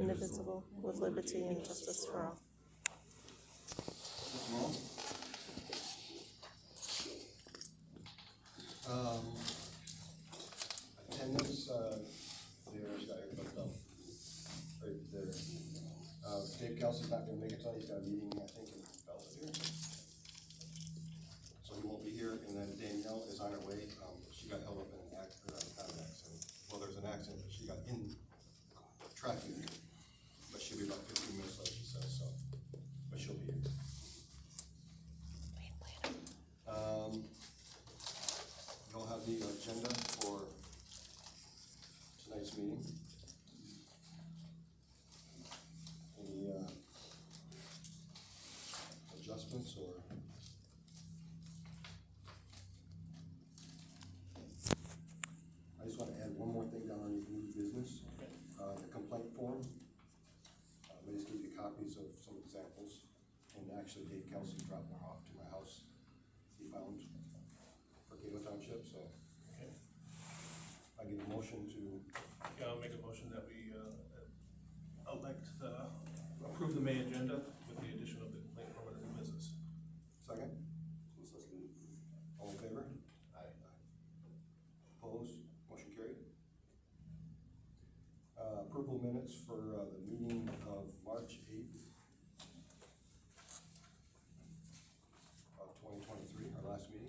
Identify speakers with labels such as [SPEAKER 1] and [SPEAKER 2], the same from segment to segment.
[SPEAKER 1] indivisible, with liberty and justice for all.
[SPEAKER 2] Attendance, there's got everybody up right there. Dave Kelsey's not gonna make it tonight, he's got a meeting, I think, in Belvedere. So he won't be here, and then Danielle is on her way, she got held up in an accident, well, there's an accident, but she got in traffic, but she'll be about 15 minutes late, she says, so, but she'll be here. You'll have the agenda for tonight's meeting. Any adjustments or? I just want to add one more thing down on new business. The complaint form. I just gave you copies of some examples, and actually Dave Kelsey dropped them off to my house. He found for Cato Township, so.
[SPEAKER 3] Okay.
[SPEAKER 2] I get a motion to.
[SPEAKER 3] Yeah, I'll make a motion that we approve the May agenda with the addition of the complaint form under new business.
[SPEAKER 2] Second? All in favor?
[SPEAKER 3] Aye.
[SPEAKER 2] Opposed? Motion carried. Approval minutes for the meeting of March 8th of 2023, our last meeting.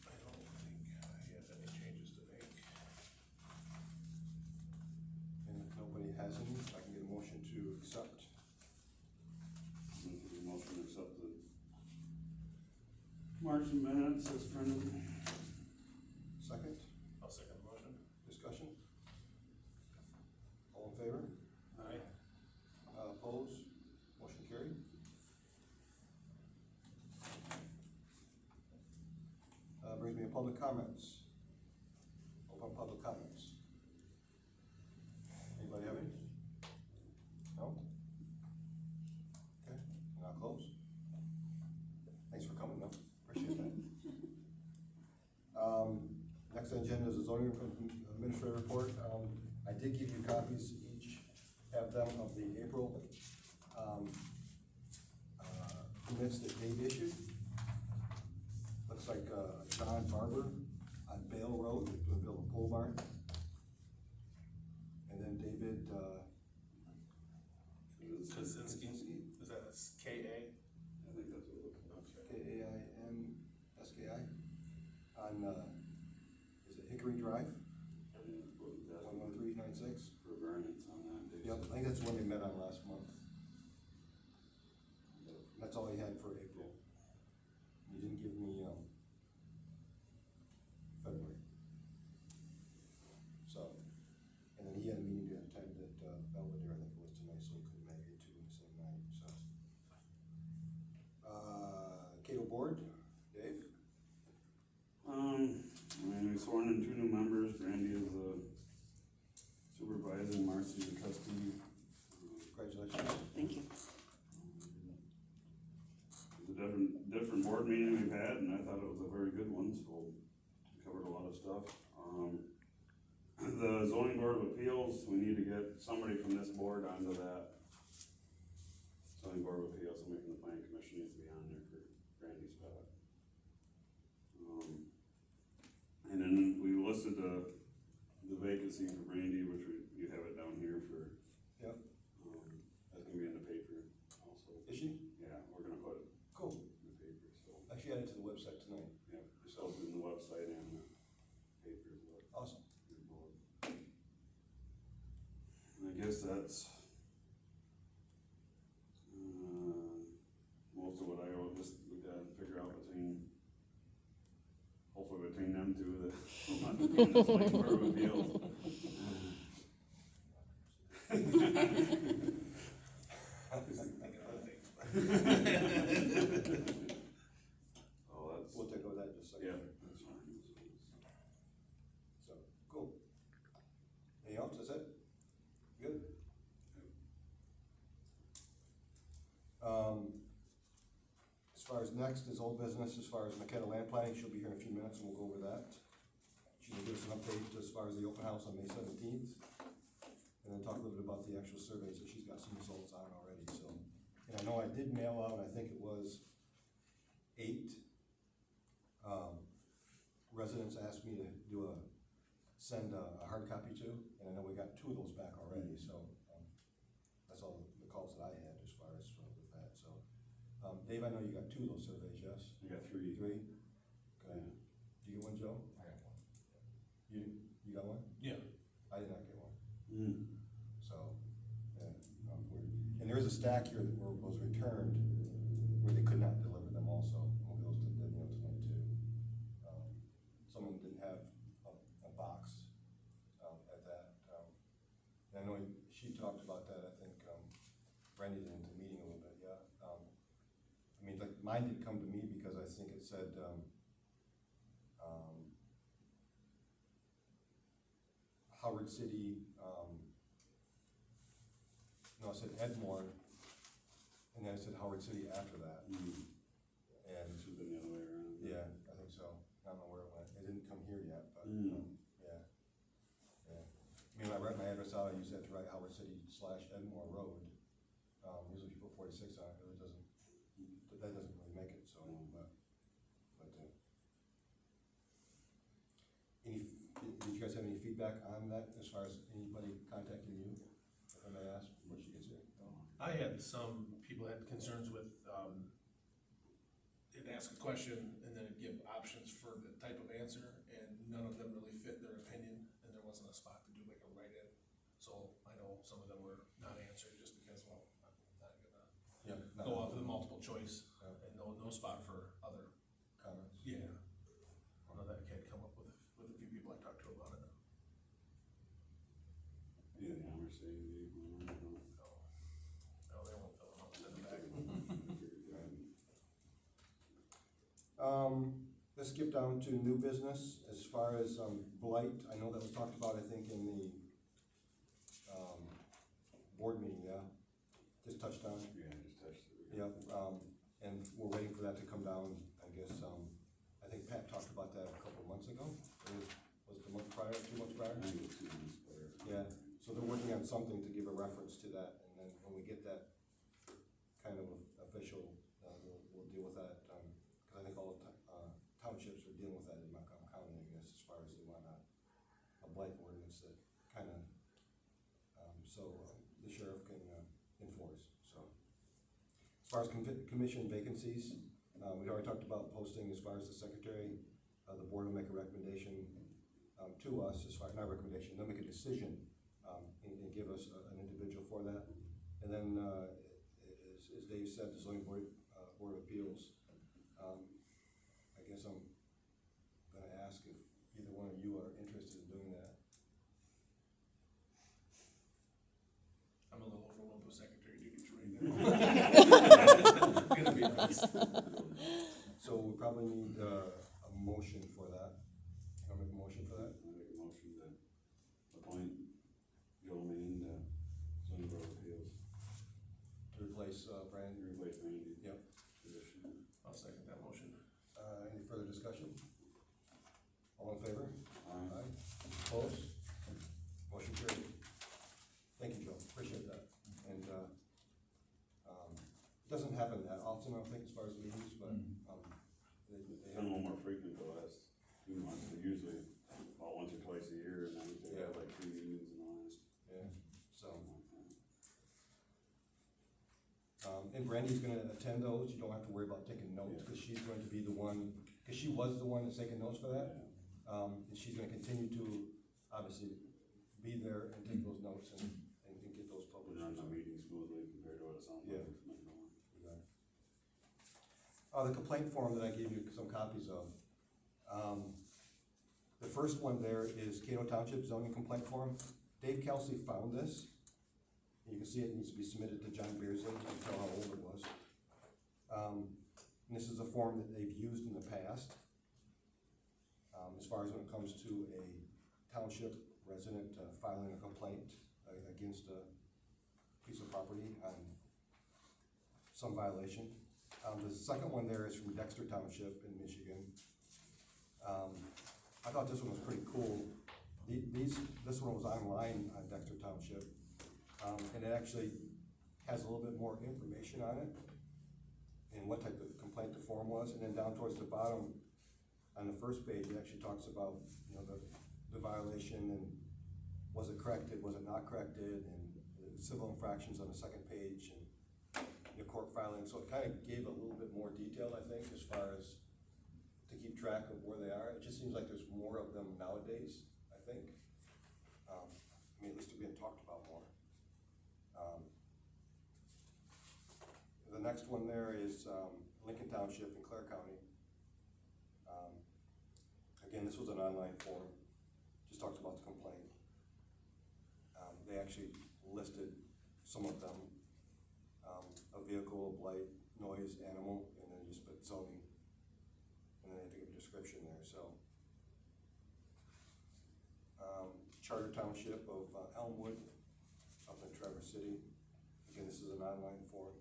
[SPEAKER 3] I don't think I have any changes to make.
[SPEAKER 2] And if nobody has any, I can get a motion to accept.
[SPEAKER 4] Motion to accept the March minutes as printed.
[SPEAKER 2] Second?
[SPEAKER 3] I'll second the motion.
[SPEAKER 2] Discussion? All in favor?
[SPEAKER 3] Aye.
[SPEAKER 2] Opposed? Motion carried. Brings me to public comments. Open public comments. Anybody have any? No? Okay, and I'll close. Thanks for coming, though. Appreciate that. Next on the agenda is the zoning administrator report. I did give you copies, each have them of the April permits that Dave issued. Looks like John Barber on Bale Road, to build a pole barn. And then David
[SPEAKER 3] Kaczynski, is that K-A?
[SPEAKER 4] I think that's what it looks like.
[SPEAKER 3] Okay.
[SPEAKER 2] Kaimski on, is it Hickory Drive, 11396?
[SPEAKER 4] For variance on that. Dave
[SPEAKER 2] Yep,
[SPEAKER 4] said.
[SPEAKER 2] I think that's the one they met on last month. That's all he had for April. He didn't give me, February. So, and then he had a meeting to attend at, Belvedere, I think it was tonight, so he couldn't make it to the same night, so. Cato Board, Dave?
[SPEAKER 4] We sworn in 2 new members. Randy is the supervisor, Marcy the trustee.
[SPEAKER 2] Congratulations.
[SPEAKER 1] Thank you.
[SPEAKER 4] It's a different board meeting we've had, and I thought it was a very good one, so we covered a lot of stuff. The zoning board of appeals, we need to get somebody from this board onto that zoning board of appeals. Somebody from the planning commission needs to be on there for Randy's spot. And then we listed the vacancy for Randy, which you have it down here for.
[SPEAKER 2] Yep.
[SPEAKER 4] That's gonna be in the paper also.
[SPEAKER 2] Is she?
[SPEAKER 4] Yeah, we're gonna put it
[SPEAKER 2] Cool.
[SPEAKER 4] in the paper, so.
[SPEAKER 2] I actually added to the website tonight.
[SPEAKER 4] Yeah, just open the website and the paper as well.
[SPEAKER 2] Awesome.
[SPEAKER 4] I guess that's most of what I will just look at and figure out hopefully between them two that want to be in this like Board of Appeals.
[SPEAKER 3] Thinking other things.
[SPEAKER 4] Oh, that's.
[SPEAKER 2] We'll take over that in just a second.
[SPEAKER 4] Yeah, that's fine.
[SPEAKER 2] So, cool. Anything else, is it? Good? far as next is old business, as far as McKenna land planning, she'll be here in a few minutes and we'll go over that. She's gonna give us an update as far as the open house on May 17th. And then talk a little bit about the actual surveys that she's got some results on already, so. And I know I did mail out, I think it was 8 residents asked me to send a hard copy to, and I know we got 2 of those back already, so that's all the calls that I had as far as with that, so. Dave, I know you got 2 of those surveys, yes?
[SPEAKER 4] I got 3.
[SPEAKER 2] 3? Okay. Did you get one, Joe?
[SPEAKER 3] I got one.
[SPEAKER 2] You got one?
[SPEAKER 3] Yeah.
[SPEAKER 2] I did not get one,
[SPEAKER 4] Mm.
[SPEAKER 2] so, yeah. And there is a stack here that was returned where they could not deliver them also, when those to, tonight too. Someone didn't have a box, at that, and I know she talked about that, I think, Randy did at the meeting a little bit, yeah. I mean, like, mine didn't come to me because I think it said, Howard City, no, it said Edmore, and then it said Howard City after that.
[SPEAKER 4] Mm.
[SPEAKER 2] And,
[SPEAKER 4] This has been the other way around.
[SPEAKER 2] yeah, I think so. I don't know where it went. It didn't come here yet, but, yeah. Yeah. I mean, when I write my address out, I use that to write Howard City / Edmore Road. Usually if you put 46 on it, really doesn't, that doesn't really make it, so, but did you guys have any feedback on that as far as anybody contacting you? If I may ask, once she gets here.
[SPEAKER 3] I had some people had concerns with, it'd ask a question and then it'd give options for the type of answer, and none of them really fit their opinion, and there wasn't a spot to do like a write-in. So I know some of them were not answered just because, well, I'm not gonna go off with a multiple choice, and no spot for other.
[SPEAKER 2] Comments?
[SPEAKER 3] Yeah. I know that had come up with a few people I talked to about it.
[SPEAKER 4] Yeah, the Hummer City vehicle.
[SPEAKER 3] No, they won't fill them out in the back.
[SPEAKER 2] Let's skip down to new business. As far as blight, I know that was talked about, I think, in the board meeting, yeah? Just touched on it.
[SPEAKER 4] Yeah, I just touched it.
[SPEAKER 2] Yep, and we're waiting for that to come down, I guess. I think Pat talked about that a couple of months ago. Was it the month prior, 2 months prior?
[SPEAKER 4] I think it was 2 months prior.
[SPEAKER 2] Yeah, so they're working on something to give a reference to that, and then when we get that kind of official, we'll deal with that, because I think all townships are dealing with that in Montgomery County, I guess, as far as they want a blight ordinance that kind of, so the sheriff can enforce, so. As far as commission vacancies, we already talked about posting as far as the secretary, the board will make a recommendation to us, as far, not a recommendation, they'll make a decision and give us an individual for that. And then, as Dave said, the zoning board of appeals, I guess I'm gonna ask if either one of you are interested in doing that.
[SPEAKER 3] I'm a little overwhelmed with secretary duties right now. Gonna be honest.
[SPEAKER 2] So we probably need a motion for that. Can I make a motion for that?
[SPEAKER 4] I make a motion to appoint Joe Main to zoning board of appeals.
[SPEAKER 2] To replace Brand?
[SPEAKER 4] Replace Randy.
[SPEAKER 2] Yep.
[SPEAKER 4] Position.
[SPEAKER 3] I'll second that motion.
[SPEAKER 2] Any further discussion? All in favor?
[SPEAKER 4] Aye.
[SPEAKER 2] Opposed? Motion carried. Thank you, Joe, appreciate that. And, it doesn't happen that often, I don't think, as far as meetings, but, they
[SPEAKER 4] It's been a
[SPEAKER 2] have.
[SPEAKER 4] little more frequent the last 2 months, but usually about once or twice a year, and then they have like 3 meetings in the last.
[SPEAKER 2] Yeah, so, and Brandy's gonna attend those, you don't have to worry about taking notes, because she's going to be the one, because she was the one that's taking notes for that. And she's gonna continue to, obviously, be there and take those notes and get those
[SPEAKER 4] Put
[SPEAKER 2] published.
[SPEAKER 4] it on the meeting smoothly compared to what it sounds
[SPEAKER 2] Yeah.
[SPEAKER 4] like it's been going.
[SPEAKER 2] The complaint form that I gave you some copies of. The first one there is Cato Township zoning complaint form. Dave Kelsey found this. You can see it needs to be submitted to John Beersley, you can tell how old it was. And this is a form that they've used in the past. As far as when it comes to a township resident filing a complaint against a piece of property on some violation. The second one there is from Dexter Township in Michigan. I thought this one was pretty cool. This one was online on Dexter Township, and it actually has a little bit more information on it and what type of complaint the form was, and then down towards the bottom, on the first page, it actually talks about, you know, the violation and was it corrected, was it not corrected, and the civil infractions on the second page, and the court filing, so it kind of gave a little bit more detail, I think, as far as to keep track of where they are. It just seems like there's more of them nowadays, I think. I mean, at least they're being talked about more. The next one there is Lincoln Township in Clare County. Again, this was an online form, just talks about the complaint. They actually listed some of them, a vehicle, blight, noise, animal, and then just put zoning. And then they had to give a description there, so. Charter Township of Elmwood, up in Traverse City. Again, this is an online form.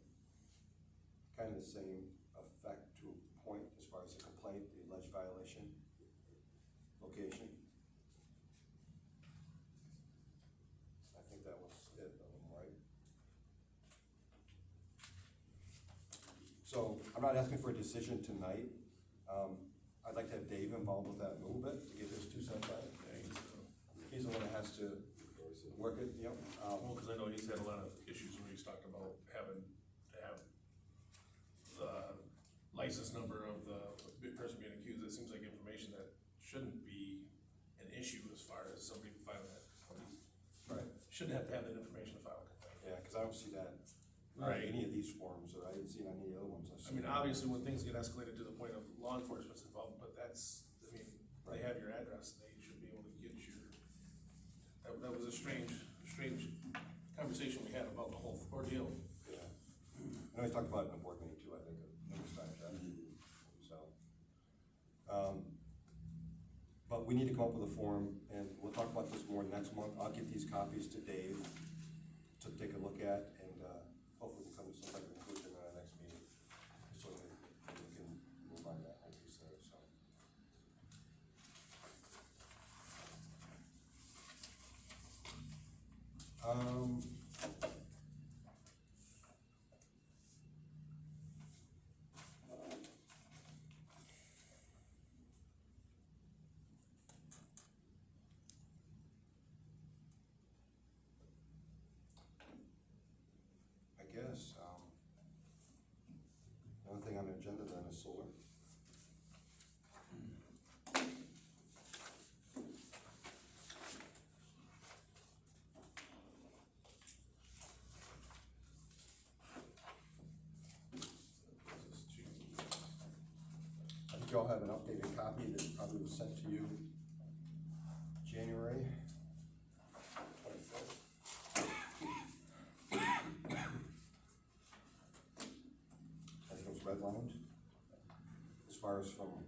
[SPEAKER 2] Kind of the same effect to a point as far as the complaint, the alleged violation, location. I think that was it of them, right? So I'm not asking for a decision tonight. I'd like to have Dave involved with that a little bit to get his 2 cents on it. He's the one that has to work it, you know.
[SPEAKER 3] Well, cause I know he's had a lot of issues where he's talked about having to have the license number of the person being accused. It seems like information that shouldn't be an issue as far as somebody filing that.
[SPEAKER 2] Right.
[SPEAKER 3] Shouldn't have to have that information to file a complaint.
[SPEAKER 2] Yeah, because I don't see that on
[SPEAKER 3] Right.
[SPEAKER 2] any of these forms, or I didn't see it on any other ones.
[SPEAKER 3] I mean, obviously, when things get escalated to the point of law enforcement's involved, but that's, I mean, they have your address, they should be able to get your, that was a strange conversation we had about the whole ordeal.
[SPEAKER 2] Yeah. I know we talked about it in the board meeting too, I think, numerous times, so. But we need to come up with a form, and we'll talk about this more next month. I'll get these copies to Dave to take a look at, and, hopefully we can come to some type of conclusion in our next meeting, so that we can move on that whole piece there, so. I guess, the only thing on the agenda then is solar. I think y'all have an updated copy that probably was sent to you January 25th. I think it was redlined, as far as from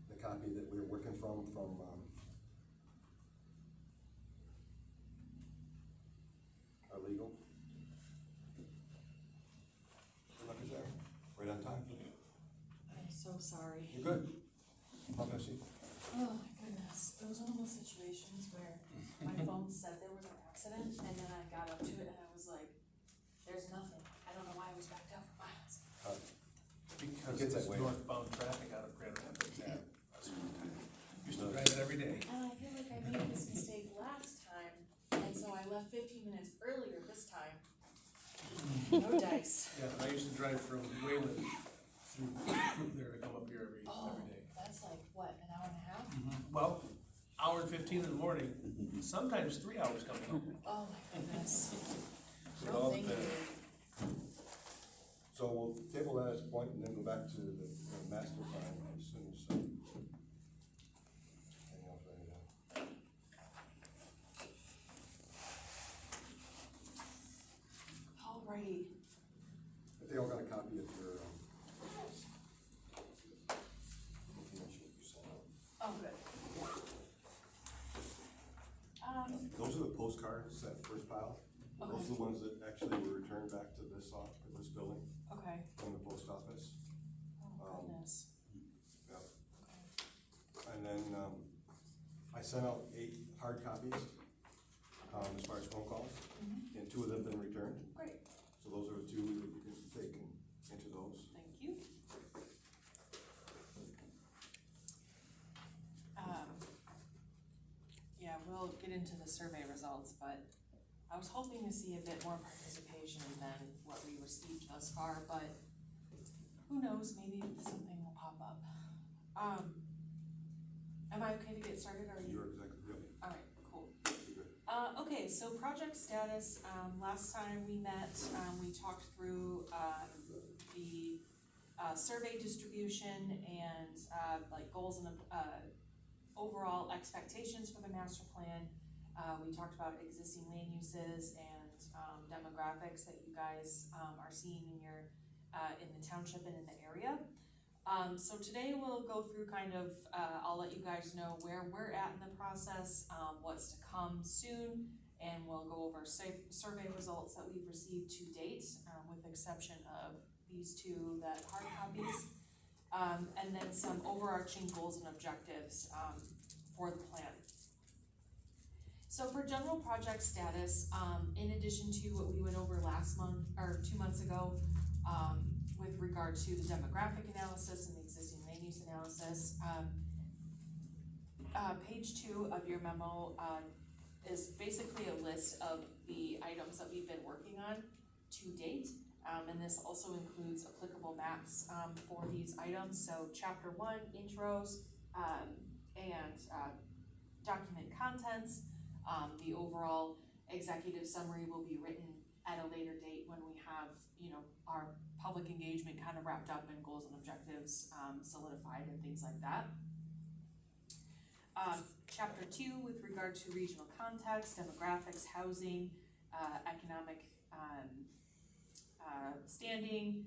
[SPEAKER 2] the copy that we were working from our legal. Look at there, right on time.
[SPEAKER 5] I'm so sorry.
[SPEAKER 2] You're good. How can I see?
[SPEAKER 5] Oh my goodness, it was one of those situations where my phone said there was an accident, and then I got up to it and I was like, there's nothing. I don't know why I was backed out for miles.
[SPEAKER 3] Because
[SPEAKER 2] Gets that
[SPEAKER 3] it's
[SPEAKER 2] way.
[SPEAKER 3] northbound traffic out of Grand Rapids. Used to drive it every day.
[SPEAKER 5] And I feel like I made this mistake last time, and so I left 15 minutes earlier this time. No dice.
[SPEAKER 3] Yeah, I used to drive from Wayland through there to come up here every day.
[SPEAKER 5] That's like, what, an hour and a half?
[SPEAKER 3] Well, hour and 15 in the morning, sometimes 3 hours coming home.
[SPEAKER 5] Oh my goodness.
[SPEAKER 3] It
[SPEAKER 5] No,
[SPEAKER 3] all
[SPEAKER 5] thank you.
[SPEAKER 3] depends.
[SPEAKER 2] So we'll table that as a point and then go back to the master plan as soon as, anything else ready to?
[SPEAKER 5] Alrighty.
[SPEAKER 2] If they all got a copy of your, information that you sent out.
[SPEAKER 5] Oh, good.
[SPEAKER 2] Those are the postcards, that first pile. Those are the ones that actually actually were returned back to this building
[SPEAKER 5] Okay.
[SPEAKER 2] from the post office.
[SPEAKER 5] Oh, goodness.
[SPEAKER 2] Yeah.
[SPEAKER 5] Okay.
[SPEAKER 2] And then, I sent out 8 hard copies, as far as phone calls,
[SPEAKER 5] Mhm.
[SPEAKER 2] and 2 of them have been returned.
[SPEAKER 5] Great,
[SPEAKER 2] So those are the 2 that you can take and enter those.
[SPEAKER 5] thank you. Yeah, we'll get into the survey results, but I was hoping to see a bit more participation than what we received thus far, but who knows, maybe something will pop up. Am I okay to get started, or are you?
[SPEAKER 2] You're exactly right.
[SPEAKER 5] Alright, cool.
[SPEAKER 2] You're good.
[SPEAKER 5] Okay, so project status, last time we met, we talked through, the, survey distribution and, like goals and, overall expectations for the master plan. We talked about existing land uses and, demographics that you guys, are seeing in your, in the township and in the area. So today we'll go through kind of, I'll let you guys know where we're at in the process, what's to come soon, and we'll go over survey results that we've received to date, with the exception of these 2 that hard copies, and then some overarching goals and objectives, for the plan. So for general project status, in addition to what we went over last month, or 2 months ago, with regard to the demographic analysis and the existing land use analysis, page 2 of your memo, is basically a list of the items that we've been working on to date. And this also includes applicable maps, for these items. So chapter 1, intros, and, document contents. The overall executive summary will be written at a later date when we have, our public engagement kind of wrapped up and goals and objectives, solidified and things like that. Chapter 2, with regard to regional context, demographics, housing, economic, standing,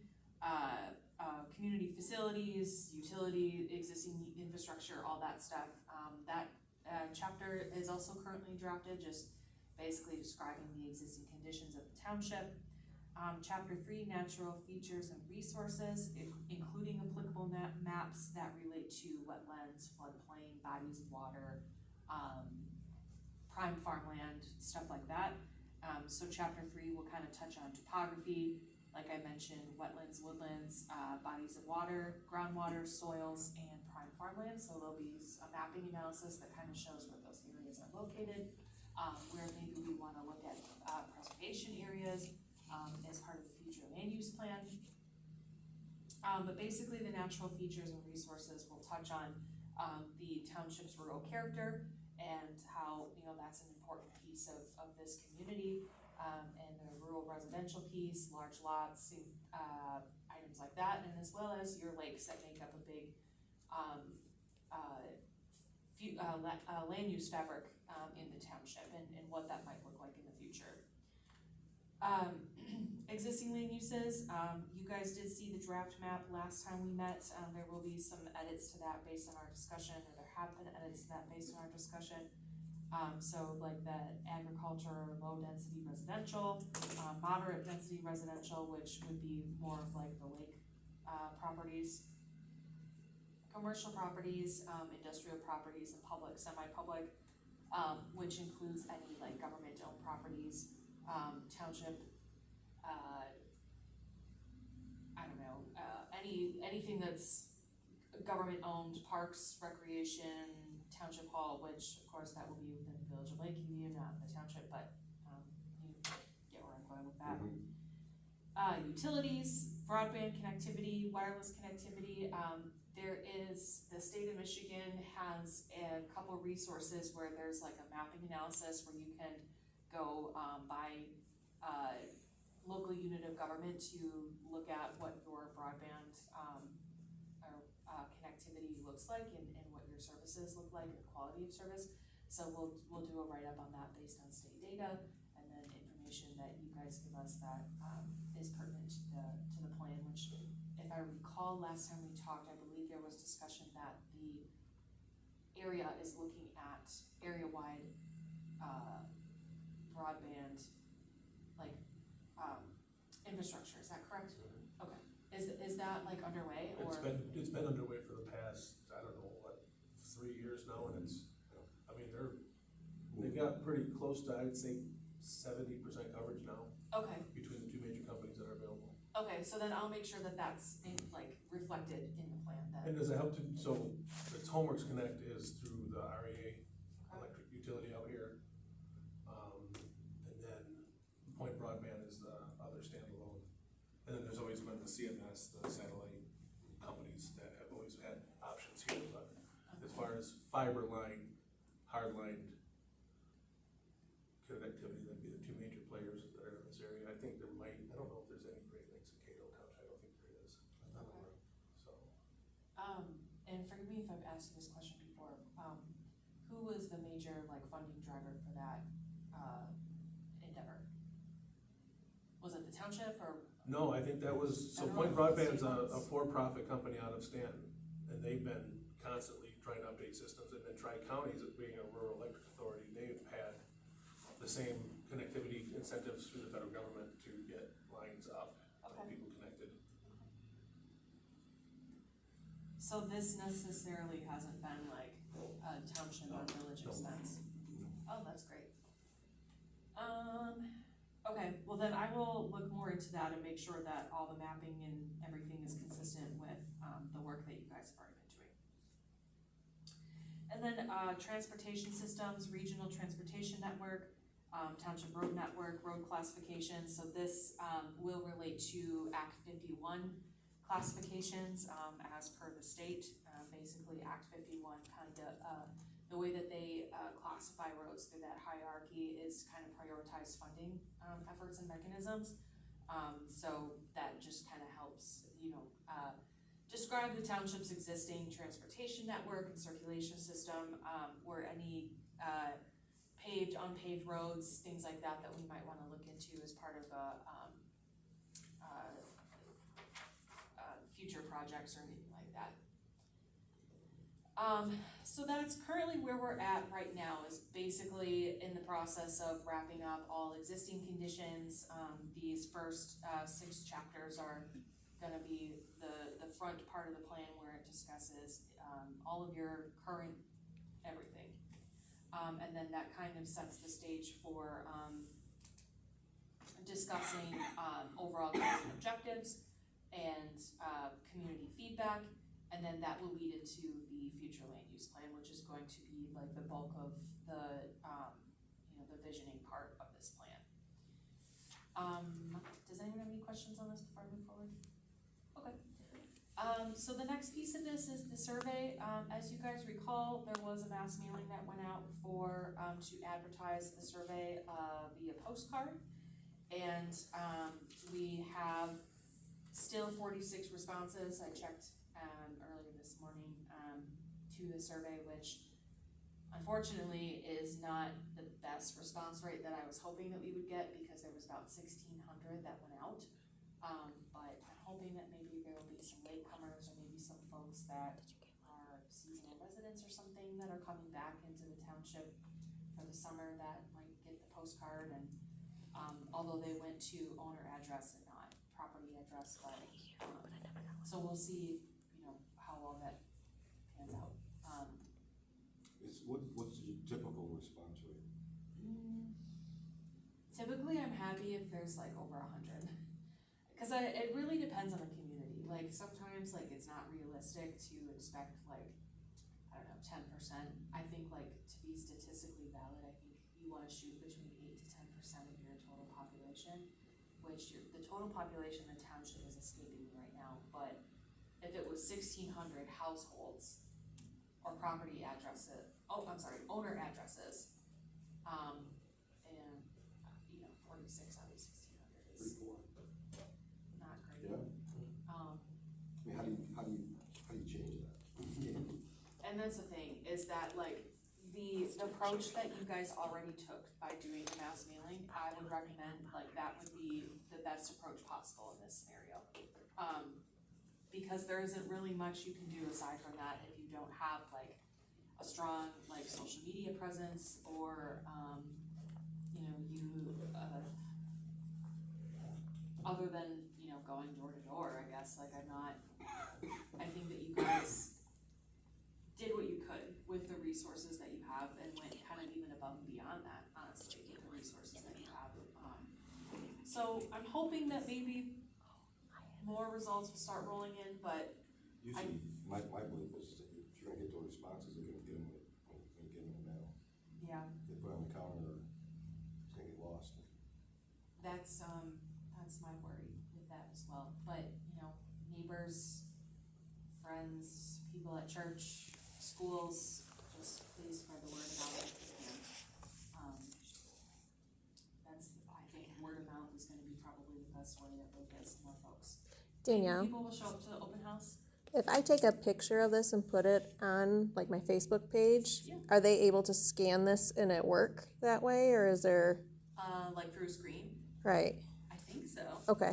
[SPEAKER 5] community facilities, utility, existing infrastructure, all that stuff. That chapter is also currently drafted, just basically describing the existing conditions of the township. Chapter 3, natural features and resources, including applicable maps that relate to wetlands, floodplain, bodies of water, prime farmland, stuff like that. So chapter 3 will kind of touch on topography, like I mentioned, wetlands, woodlands, bodies of water, groundwater, soils, and prime farmland. So there'll be a mapping analysis that kind of shows where those areas are located, where maybe we want to look at preservation areas as part of the future land use plan. But basically the natural features and resources will touch on the township's rural character and how, that's an important piece of this community, and the rural residential piece, large lots, items like that, and as well as your lakes that make up a big land use fabric in the township, and what that might look like in the future. Existing land uses, you guys did see the draft map last time we met. There will be some edits to that based on our discussion, or there have been edits to that based on our discussion. So like the agriculture, low density residential, moderate density residential, which would be more of like the lake properties, commercial properties, industrial properties, and public, semi-public, which includes any like government-owned properties, township, anything that's government-owned, parks, recreation, township hall, which of course that will be within the village of Lakeview, not the township, but you get where I'm going with that. Utilities, broadband connectivity, wireless connectivity. There is, the state of Michigan has a couple resources where there's like a mapping analysis where you can go by local unit of government to look at what your broadband connectivity looks like, and what your services look like, and the quality of service. So we'll do a write-up on that based on state data, and then information that you guys give us that is pertinent to the plan, which, if I recall last time we talked, I believe there was discussion that the area is looking at area-wide broadband, like infrastructure, is that correct? Okay, is that like underway, or?
[SPEAKER 3] It's been underway for the past, I don't know, what, 3 years now, and it's, I mean, they've got pretty close to, I'd say, 70% coverage now
[SPEAKER 5] Okay,
[SPEAKER 3] between the two major companies that are available.
[SPEAKER 5] okay, so then I'll make sure that that's like reflected in the plan then.
[SPEAKER 3] And does it help to, so its Homeworks Connect is through the REA electric utility out here. And then Point Broadband is the other standalone. And then there's always been the CMS, the satellite companies that have always had options here, but as far as fiber line, hardline connectivity, that'd be the two major players that are in this area. I think there might, I don't know if there's any Great Lakes in Cato Township, I don't think there is.
[SPEAKER 5] Okay.
[SPEAKER 3] So,
[SPEAKER 5] And forgive me if I've asked you this question before, who was the major like funding driver for that, endeavor? Was it the township or?
[SPEAKER 3] no, I think that was, so Point Broadband's a for-profit company out of Stanton, and they've been constantly trying to update systems, and then Tri-Counties, being a rural electric authority, they've had the same connectivity incentives through the federal government to get lines up, and people connected.
[SPEAKER 5] So this necessarily hasn't been like a township or village
[SPEAKER 3] No.
[SPEAKER 5] expense? Oh, that's great. Okay, well then I will look more into that and make sure that all the mapping and everything is consistent with, the work that you guys have already been doing. And then, transportation systems, regional transportation network, township road network, road classification, so this, will relate to Act 51 classifications, as per the state. Basically, Act 51 the way that they, classify roads through that hierarchy is kind of prioritize funding, efforts and mechanisms. So that just kind of helps, describe the township's existing transportation network and circulation system, where any, paved, unpaved roads, things like that, that we might wanna look into as part of future projects or anything like that. So that's currently where we're at right now, is basically in the process of wrapping up all existing conditions. These first, 6 chapters are gonna be the front part of the plan where it discusses, all of your current everything. And then that kind of sets the stage for, discussing, overall goals and objectives and, community feedback. And then that will lead into the future land use plan, which is going to be like the bulk of the, the visioning part of this plan. Does anyone have any questions on this before I move forward? Okay. So the next piece of this is the survey. As you guys recall, there was a mass mailing that went out for, to advertise the survey, via postcard. And, we have still 46 responses. I checked, earlier this morning, to the survey, which unfortunately is not the best response rate that I was hoping that we would get, because there was about 1,600 that went out. But I'm hoping that maybe there will be some latecomers, or maybe some folks that are seasonal residents or something that are coming back into the township for the summer that might get the postcard. And although they went to owner address and not property address, but so we'll see, how all that pans out.
[SPEAKER 2] What's your typical response rate?
[SPEAKER 5] Typically, I'm happy if there's like over 100, because it really depends on the community. Like sometimes, like it's not realistic to expect like, I don't know, 10%. I think like to be statistically valid, I think you want to shoot between 8 to 10% of your total population, which the total population in the township is escaping me right now, but if it was 1,600 households or property addresses, owner addresses, and, 46 out of 1,600 is not great.
[SPEAKER 2] Yeah. I mean, how do you change that?
[SPEAKER 5] And that's the thing, is that like, the approach that you guys already took by doing the mass mailing, I would recommend, like, that would be the best approach possible in this scenario. Because there isn't really much you can do aside from that if you don't have like a strong like social media presence, or other than, you know, going door to door, I guess, like I think that you guys did what you could with the resources that you have and went kind of even above and beyond that, honestly, with the resources that you have. So I'm hoping that maybe more results will start rolling in, but
[SPEAKER 2] Usually, my belief is that if you're gonna get those responses, they're gonna get them in the mail.
[SPEAKER 5] yeah,
[SPEAKER 2] If they put it on the counter, it's gonna get lost.
[SPEAKER 5] that's my worry with that as well. But, you know, neighbors, friends, people at church, schools, just please spread the word about it if you can. I think word of mouth is gonna be probably the best way that we'll get some more folks. Maybe
[SPEAKER 1] Danielle,
[SPEAKER 5] people will show up to the open house.
[SPEAKER 1] if I take a picture of this and put it on like my Facebook page,
[SPEAKER 5] Yeah.
[SPEAKER 1] are they able to scan this and it work that way, or is there,
[SPEAKER 5] Like through screen,
[SPEAKER 1] right,
[SPEAKER 5] I think so.
[SPEAKER 1] okay,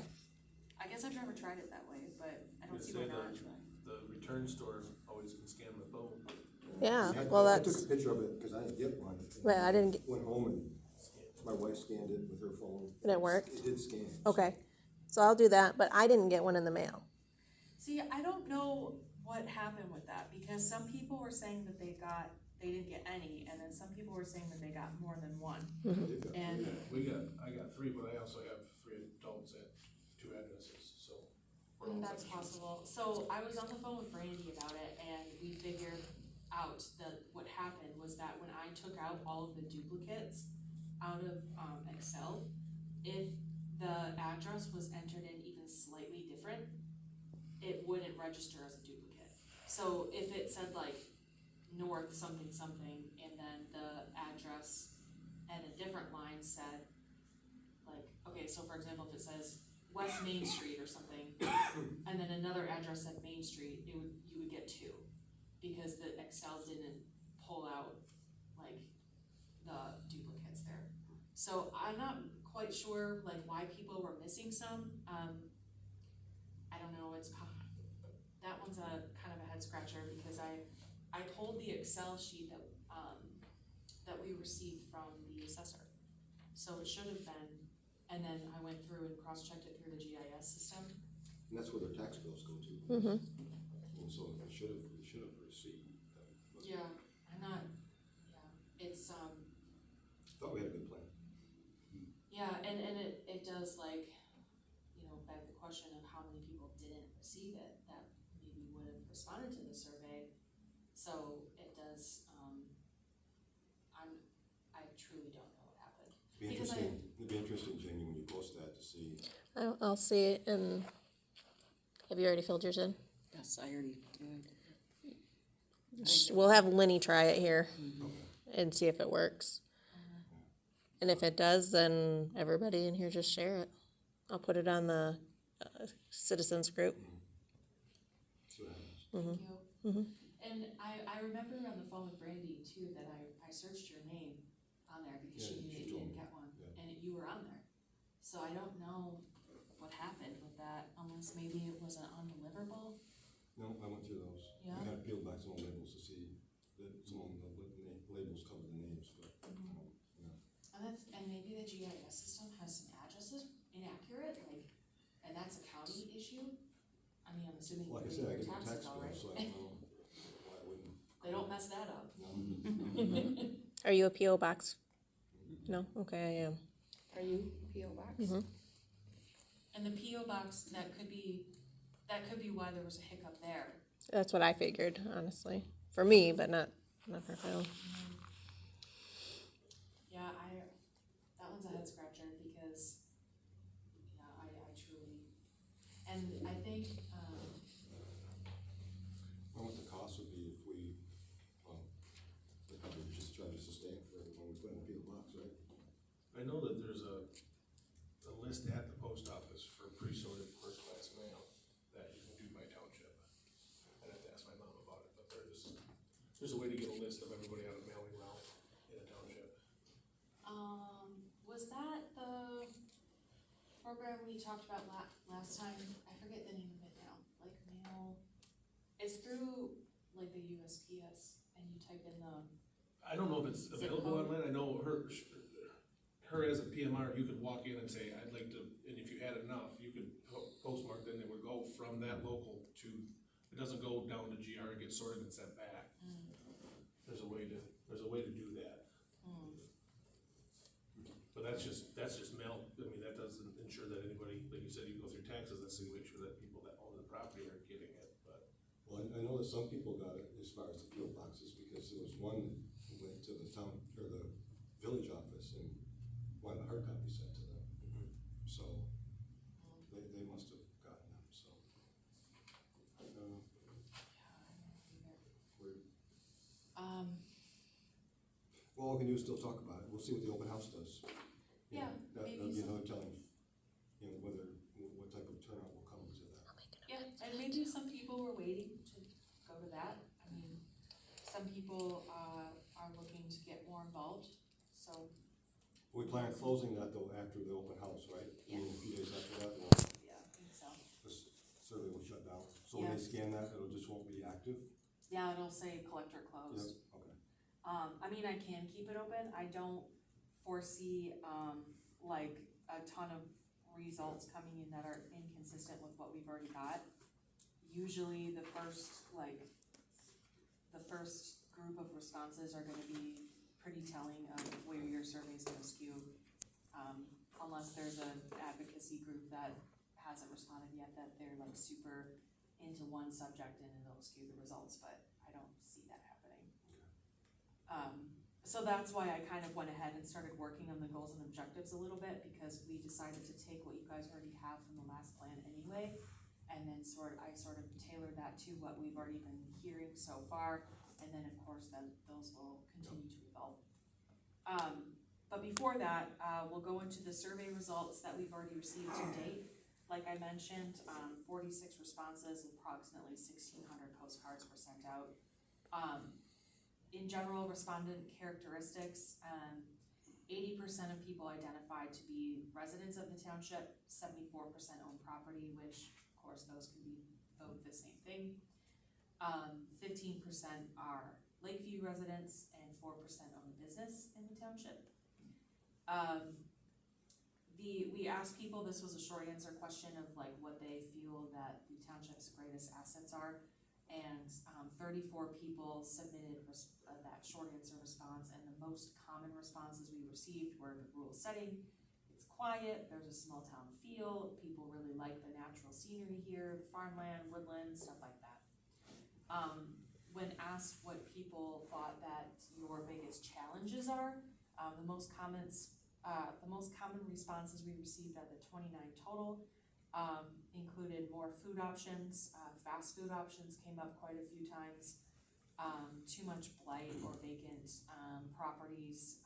[SPEAKER 5] I guess I've never tried it that way, but I don't see
[SPEAKER 3] Say
[SPEAKER 5] why not.
[SPEAKER 3] the return store always can scan the phone.
[SPEAKER 1] yeah,
[SPEAKER 2] I-
[SPEAKER 1] well,
[SPEAKER 2] I
[SPEAKER 1] that's,
[SPEAKER 2] took a picture of it, cause I didn't get one.
[SPEAKER 1] Right, I didn't get-
[SPEAKER 2] Went home and my wife scanned it with her phone.
[SPEAKER 1] And it worked?
[SPEAKER 2] It did scan.
[SPEAKER 1] okay, so I'll do that, but I didn't get one in the mail.
[SPEAKER 5] See, I don't know what happened with that, because some people were saying that they didn't get any, and then some people were saying that they got more than one. And
[SPEAKER 3] I got 3, but I also have 3 adults at 2 addresses, so. we're all
[SPEAKER 5] that's
[SPEAKER 3] set.
[SPEAKER 5] possible. So I was on the phone with Brandy about it, and we figured out that what happened was that when I took out all of the duplicates out of Excel, if the address was entered in even slightly different, it wouldn't register as a duplicate. So if it said like north something something, and then the address and a different line said, like, okay, so for example, if it says West Main Street or something, and then another address said Main Street, you would get 2, because the Excel didn't pull out like the duplicates there. So I'm not quite sure like why people were missing some. I don't know, that one's a kind of a head scratcher, because I pulled the Excel sheet that we received from the assessor. So it should have been, and then I went through and cross-checked it through the GIS system.
[SPEAKER 2] And that's where their tax bills go to.
[SPEAKER 1] Mm-hmm.
[SPEAKER 2] And so we should have received them.
[SPEAKER 5] Yeah, it's,
[SPEAKER 2] Thought we had a good plan.
[SPEAKER 5] yeah, and it does like, you know, beg the question of how many people didn't receive it that maybe would have responded to the survey. So it does, I truly don't know what happened.
[SPEAKER 2] It'd be interesting, Jenny, when you post that to see.
[SPEAKER 1] I'll see it, and have you already filled yours in?
[SPEAKER 6] Yes, I already did.
[SPEAKER 1] We'll have Lenny try it here and see if it works. And if it does, then everybody in here just share it. I'll put it on the citizens group.
[SPEAKER 2] See what happens.
[SPEAKER 5] Thank you.
[SPEAKER 1] Mhm.
[SPEAKER 5] And I remember on the phone with Brandy too, that I searched your name on there because she
[SPEAKER 2] Yeah,
[SPEAKER 5] knew
[SPEAKER 2] she
[SPEAKER 5] that you
[SPEAKER 2] told
[SPEAKER 5] didn't
[SPEAKER 2] me.
[SPEAKER 5] get one,
[SPEAKER 2] Yeah.
[SPEAKER 5] and you were on there. So I don't know what happened with that, unless maybe it was an undeliverable.
[SPEAKER 2] No, I went through those.
[SPEAKER 5] Yeah.
[SPEAKER 2] I kind of peeled back some of the labels to see that some of the labels cover the names, but,
[SPEAKER 5] And maybe the GIS system has some addresses inaccurate, like, and that's a county issue? I mean, I'm assuming you
[SPEAKER 2] like I
[SPEAKER 5] pay
[SPEAKER 2] said, I
[SPEAKER 5] your
[SPEAKER 2] get the
[SPEAKER 5] taxes
[SPEAKER 2] tax
[SPEAKER 5] all
[SPEAKER 2] bill,
[SPEAKER 5] right.
[SPEAKER 2] so I don't know why I wouldn't.
[SPEAKER 5] They don't mess that up.
[SPEAKER 2] No.
[SPEAKER 1] Are you a P.O. box? No? Okay, I am.
[SPEAKER 6] Are you P.O. Box?
[SPEAKER 1] Mhm.
[SPEAKER 5] And the PO box, that could be why there was a hiccup there.
[SPEAKER 1] That's what I figured, honestly. For me, but not for Phil.
[SPEAKER 5] Yeah, that one's a head scratcher, because, yeah, I truly, and I think,
[SPEAKER 2] I wonder what the cost would be if we, they probably just try to sustain it for when we put in a PO box, right?
[SPEAKER 3] I know that there's a list at the post office for pre-sorted first-class mail that you can do by township. I'd have to ask my mom about it, but there's a way to get a list of everybody on a mailing route in a township.
[SPEAKER 5] was that the program we talked about last time? I forget the name of it now, like mail, it's through, like, the USPS, and you type in the,
[SPEAKER 3] I don't know if it's available online, I know her as a PMR, you could walk in and say, I'd like to, and if you had enough, you postmarked, then they would go from that local to, it doesn't go down to GR, it gets sorted and sent back. There's a way to do that. But that's just mail, I mean, that doesn't ensure that anybody, like you said, you go through taxes, that's to make sure that people that own the property are getting it, but.
[SPEAKER 2] Well, I know that some people got it as far as the PO boxes, because there was one who went to the town, or the village office and wanted a hard copy sent to them. So, they must have gotten them, so. We're, well, all we can do is still talk about it, we'll see what the open house does. You
[SPEAKER 5] Yeah,
[SPEAKER 2] know,
[SPEAKER 5] maybe
[SPEAKER 2] that'll be
[SPEAKER 5] some-
[SPEAKER 2] another telling, you know, what type of turnout will come to that.
[SPEAKER 5] Yeah, and maybe some people were waiting to go to that. I mean, some people, are looking to get more involved, so,
[SPEAKER 2] We plan on closing that though after the open house, right? I mean,
[SPEAKER 5] Yeah.
[SPEAKER 2] a few days after that,
[SPEAKER 5] yeah, I think so.
[SPEAKER 2] this survey will shut down. So when they
[SPEAKER 5] Yeah.
[SPEAKER 2] scan that, it'll just won't be active?
[SPEAKER 5] Yeah, it'll say collector closed.
[SPEAKER 2] Yep, okay.
[SPEAKER 5] I mean, I can keep it open, I don't foresee, like, a ton of results coming in that are inconsistent with what we've already got. Usually the first group of responses are gonna be pretty telling of where your survey's gonna skew. Unless there's an advocacy group that hasn't responded yet, that they're like super into one subject and it'll skew the results, but I don't see that happening. So that's why I kind of went ahead and started working on the goals and objectives a little bit, because we decided to take what you guys already have from the last plan anyway, and then I sort of tailored that to what we've already been hearing so far, and then of course then those will continue to evolve. But before that, we'll go into the survey results that we've already received to date. Like I mentioned, 46 responses, approximately 1,600 postcards were sent out. In general, respondent characteristics, 80% of people identified to be residents of the township, 74% own property, which of course those can be both the same thing. 15% are Lakeview residents and 4% own a business in the township. We asked people, this was a short answer question of like what they feel that the township's greatest assets are. And 34 people submitted that short answer response, and the most common responses we received were the rural setting, it's quiet, there's a small town feel, people really like the natural scenery here, farmland, woodland, stuff like that. When asked what people thought that your biggest challenges are, the most common responses we received out of the 29 total included more food options. Fast food options came up quite a few times. Too much blight or vacant properties,